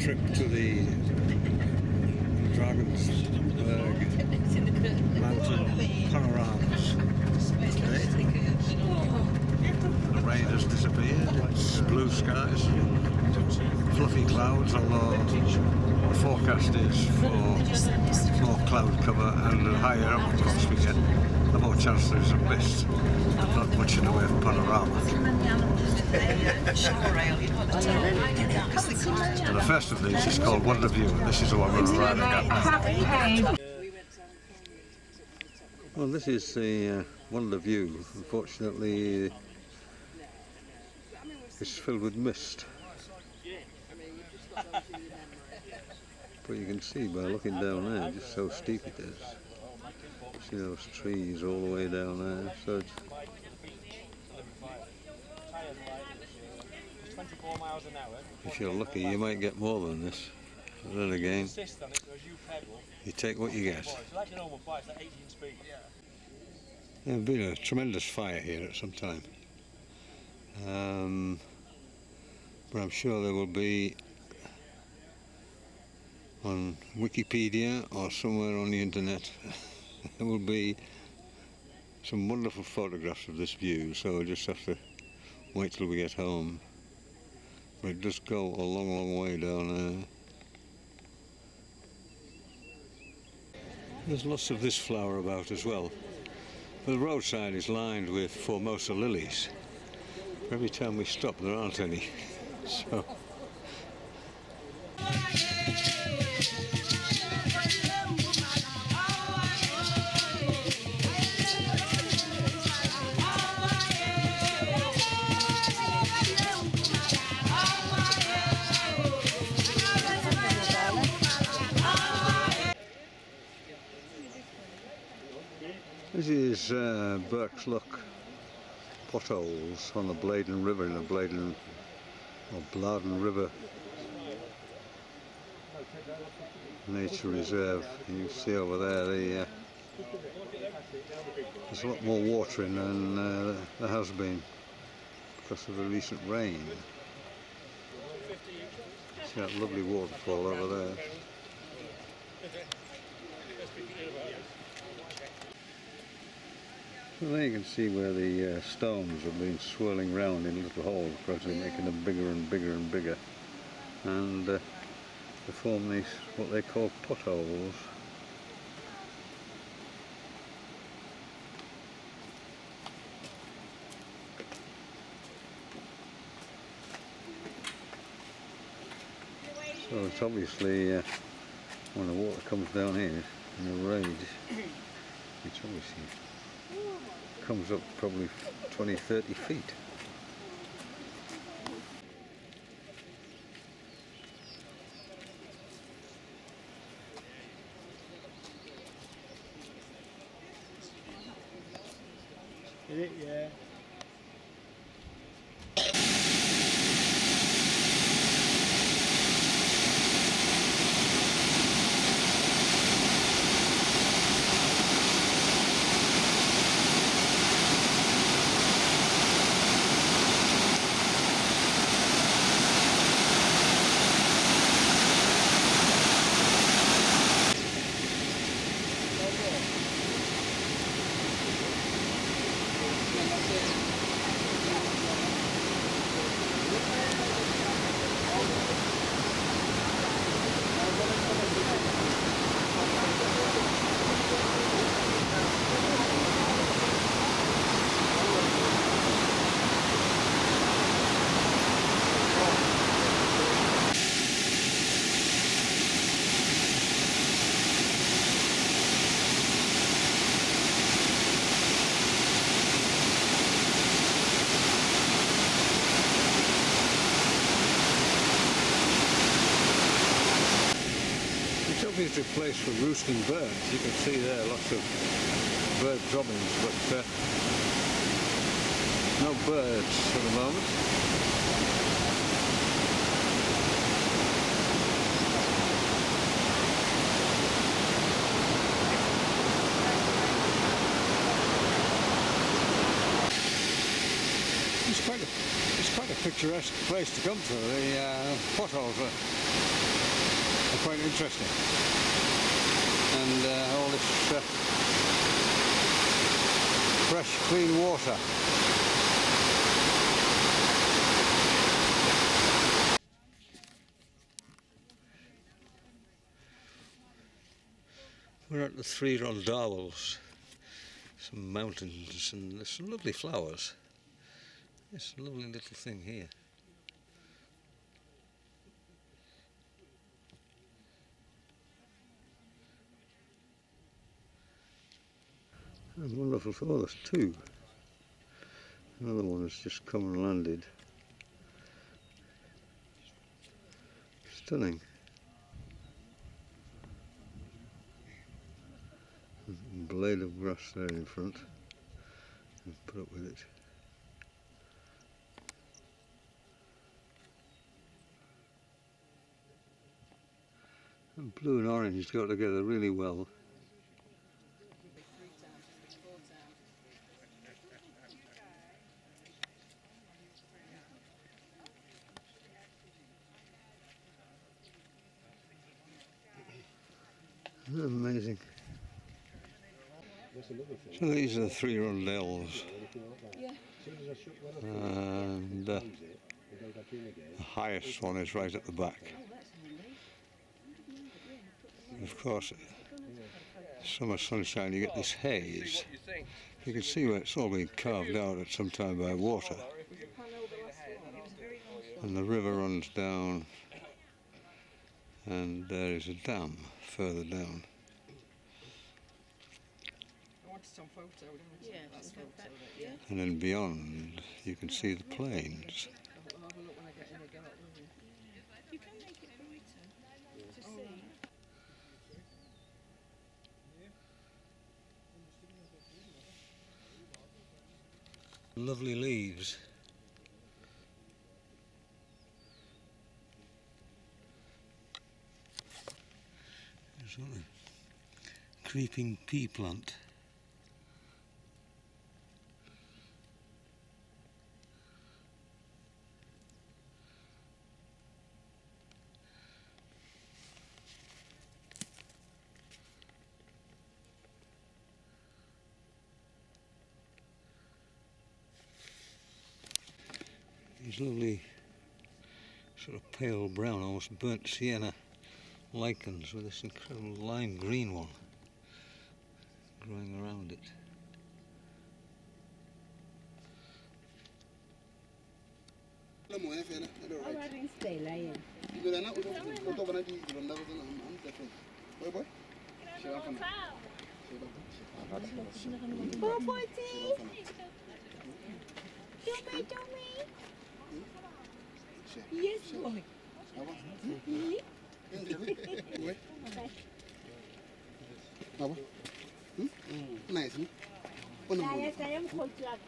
trip to the Drakensberg mountain panoramas. Okay. The rain has disappeared, it's blue skies, fluffy clouds, although the forecast is for more cloud cover, and the higher up of course we get, the more chance there is of mist. Not much in the way of panorama. And the first of these is called Wonder View, and this is the one we're arriving at now. Well, this is the Wonder View. Unfortunately, it's filled with mist. But you can see by looking down there just how steep it is. See those trees all the way down there. So it's 24 miles an hour. if you're lucky, you might get more than this. But then again, you take what you get. There's been a tremendous fire here at some time. But I'm sure there will be on Wikipedia or somewhere on the internet there will be some wonderful photographs of this view, so we'll just have to wait till we get home. But it does go a long way down there. There's lots of this flower about as well. The roadside is lined with Formosa lilies. Every time we stop there aren't any. So this is Burke's Luck potholes on the Bladen River, in the Bladen or Bladen River Nature Reserve. And you see over there there's a lot more water in than there has been because of the recent rain. See that lovely waterfall over there. Well, there you can see where the stones have been swirling round in little holes, gradually making them bigger and bigger and bigger, and to form these what they call potholes. So it's obviously when the water comes down here in a rage, it's obviously comes up probably 20-30 feet. Yeah. It's a place for roosting birds. You can see there lots of bird droppings, but no birds at the moment. It's quite a picturesque place to come to. The potholes are quite interesting. And all this fresh, clean water. We're at the Three Rondables, some mountains, and there's some lovely flowers. It's a lovely little thing here. And wonderful, oh, there's two. Another one has just come and landed. Stunning. A blade of grass there in front. And put up with it. And blue and orange go together really well. Amazing. So these are the Three Rondables, and the highest one is right at the back. Of course, summer sunshine, you get this haze. You can see where it's all been carved out at some time by water, and the river runs down, and there is a dam further down. Some photo, yeah, that's photo. Yeah. And then beyond you can see the plains. I'll have a look when I get in again. You can make it brighter to see. Lovely leaves. There's a creeping pea plant. These lovely sort of pale brown, almost burnt sienna lichens with this incredible lime green one growing around it. Yes, boy. Nice. Saya mengkontrak.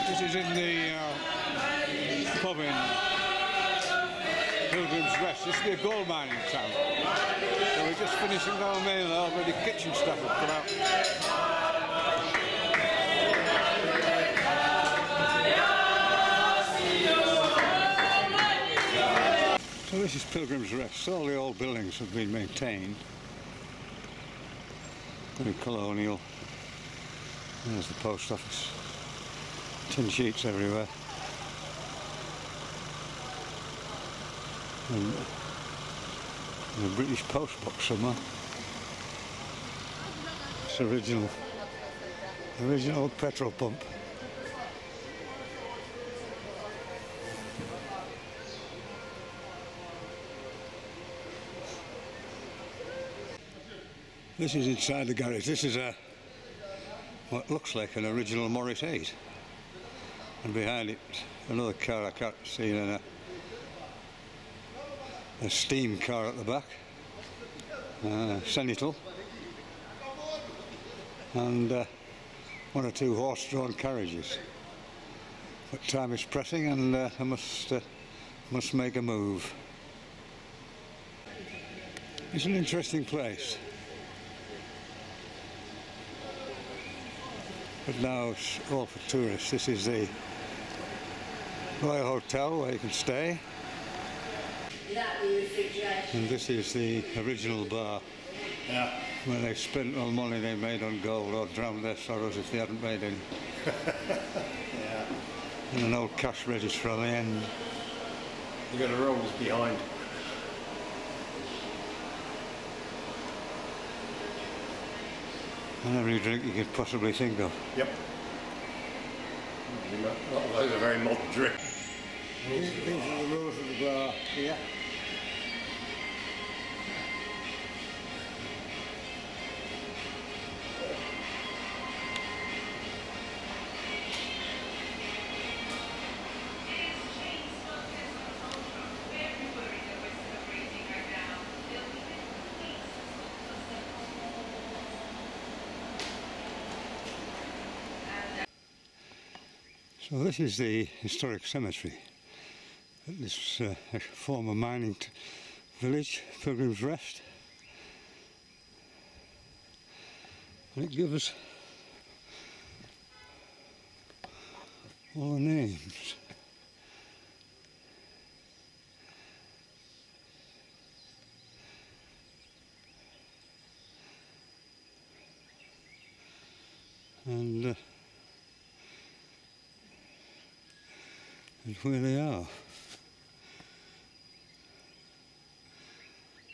This is in the pub in Pilgrim's Rest. This used to be a gold mining town. So we're just finishing down there, already kitchen stuff has come out. So this is Pilgrim's Rest. All the old buildings have been maintained. Very colonial. There's the post office. Tin sheets everywhere. And a British post box somewhere. It's original petrol pump. This is inside the garage. This is what looks like an original Morris 8. And behind it, another car I can't see, and a steam car at the back, Sentinel, and one or two horse-drawn carriages. But time is pressing, and I must make a move. It's an interesting place. but now it's all for tourists. This is the Royal Hotel where you can stay, and this is the original bar. Yeah. Where they spent all the money they made on gold or drowned their sorrows if they hadn't made any. Yeah. And an old cash register on the end. You got a rolls behind. And every drink you could possibly think of. Yep. Those are very modern drinks. These are the rules of the bar. Yeah. So this is the historic cemetery at this former mining village, Pilgrim's Rest. And it gives us all the names. And where they are.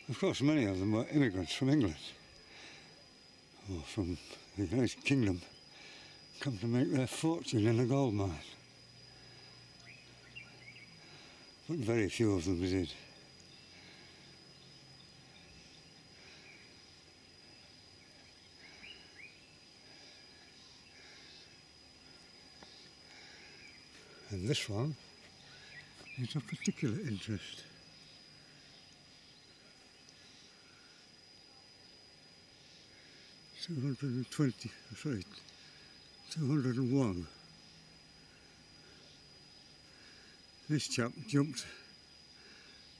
Of course, many of them were immigrants from England or from the United Kingdom, come to make their fortune in the gold mine. But very few of them did. And this one is of particular interest. Sorry, 201. This chap jumped,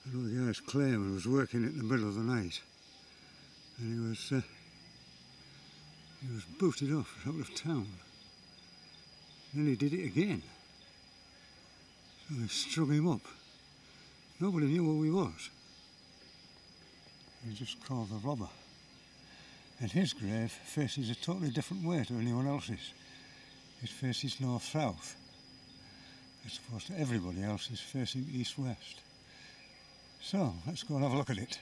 I know the guy's claim, was working in the middle of the night, and he was booted off out of town. Then he did it again. So they strung him up. Nobody knew who he was. He just called the robber. And his grave faces a totally different way to anyone else's. It faces north-south, as opposed to everybody else's facing east-west. So, let's go and have a look at it.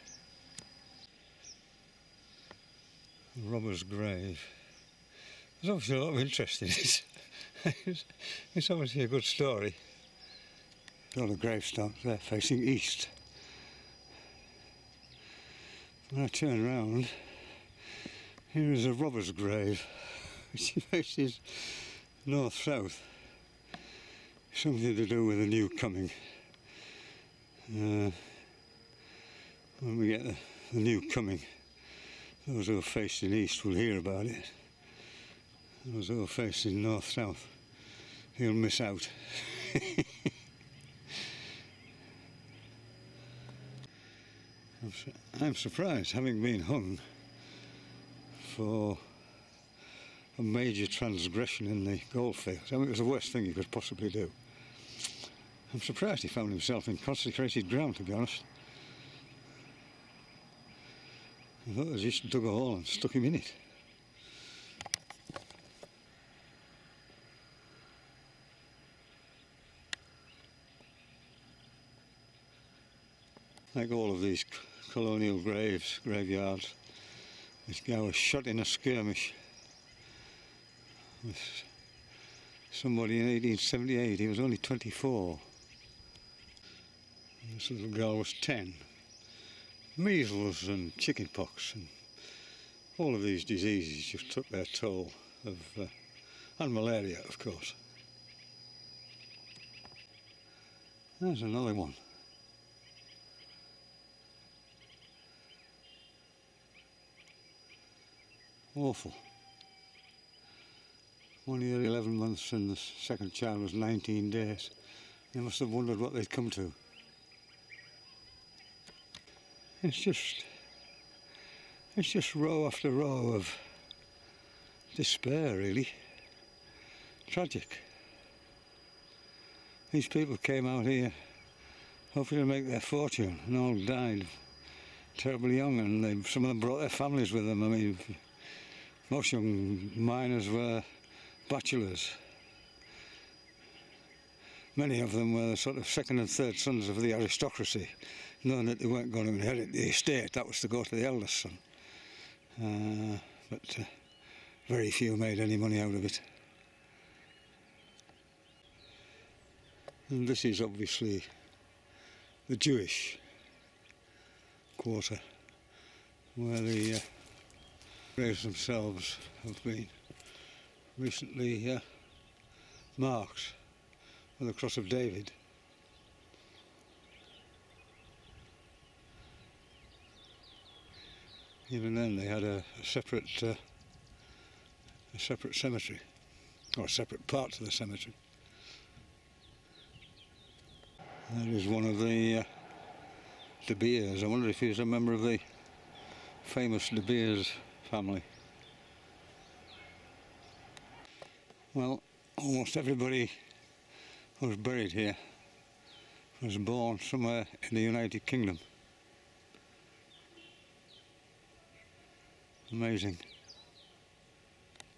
The robber's grave. There's obviously a lot of interest in it. It's obviously a good story. All the gravestones there facing east. When I turn round, here is a robber's grave, which faces north-south. Something to do with the new coming. When we get the new coming, those who are facing east will hear about it. Those who are facing north-south, he'll miss out. I'm surprised, having been hung for a major transgression in the goldfields. I mean, it was the worst thing he could possibly do. I'm surprised he found himself in consecrated ground, to be honest. I thought they just dug a hole and stuck him in it. Like all of these colonial graveyards, this guy was shot in a skirmish with somebody in 1878. He was only 24. And this little girl was 10. Measles and chickenpox and all of these diseases just took their toll of, and malaria, of course. There's another one. Awful. 1 year, 11 months, and the second child was 19 days. They must have wondered what they'd come to. It's just row after row of despair, really. Tragic. These people came out here hoping to make their fortune and all died terribly young, and some of them brought their families with them. I mean, most young miners were bachelors. Many of them were the sort of second and third sons of the aristocracy, knowing that they weren't going to inherit the estate. That was to go to the eldest son. But very few made any money out of it. And this is obviously the Jewish quarter, where the graves themselves have been recently marked with the Cross of David. Even then they had a separate cemetery, or a separate part to the cemetery. There is one of the De Beers. I wonder if he's a member of the famous De Beers family. Well, almost everybody who's buried here was born somewhere in the United Kingdom. Amazing.